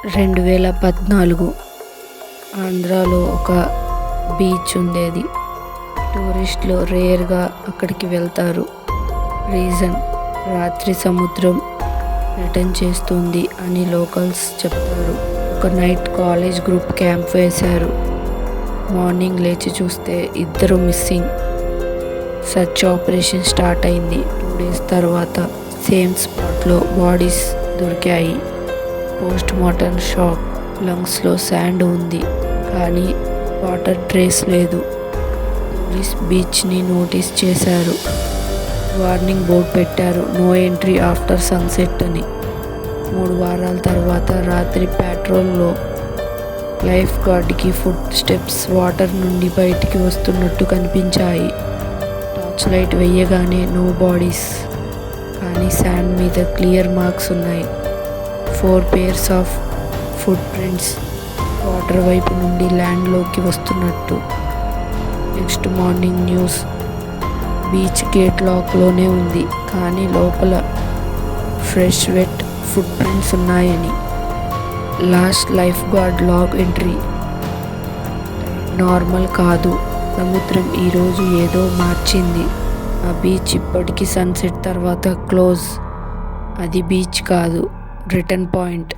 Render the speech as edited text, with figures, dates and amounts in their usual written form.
2014 ఆంధ్రాలో ఒక బీచ్ ఉండేది. టూరిస్టులు రేర్గా అక్కడికి వెళ్తారు. రీజన్, రాత్రి సముద్రం రిటర్న్ చేస్తుంది అని లోకల్స్ చెప్తారు. ఒక నైట్ కాలేజ్ గ్రూప్ క్యాంప్ వేశారు. మార్నింగ్ లేచి చూస్తే ఇద్దరు మిస్సింగ్. సర్చ్ ఆపరేషన్ స్టార్ట్ అయింది. 2 days తర్వాత సేమ్ స్పాట్లో బాడీస్ దొరికాయి. Post mortem shock. లంగ్స్లో శాండ్ ఉంది కానీ వాటర్ ట్రేస్ లేదు. పోలీస్ బీచ్ని నోటీస్ చేశారు. వార్నింగ్ బోర్డ్ పెట్టారు, నో ఎంట్రీ ఆఫ్టర్ సన్సెట్ అని. 3 వారాల తర్వాత రాత్రి పెట్రోల్లో లైఫ్ గార్డ్కి ఫుట్ స్టెప్స్ వాటర్ నుండి బయటికి వస్తున్నట్టు కనిపించాయి. టార్చ్ లైట్ వెయ్యగానే నో బాడీస్, కానీ శాండ్ మీద క్లియర్ మార్క్స్ ఉన్నాయి. 4 pairs of foot prints water వైపు నుండి ల్యాండ్లోకి వస్తున్నట్టు. Next morning news, beach gate లాక్లోనే ఉంది కానీ లోపల ఫ్రెష్ వెట్ ఫుట్ ప్రింట్స్ ఉన్నాయని. Last lifeguard log entry, normal కాదు, సముద్రం ఈరోజు ఏదో మార్చింది. ఆ బీచ్ ఇప్పటికీ సన్సెట్ తర్వాత క్లోజ్. అది బీచ్ కాదు, రిటర్న్ పాయింట్.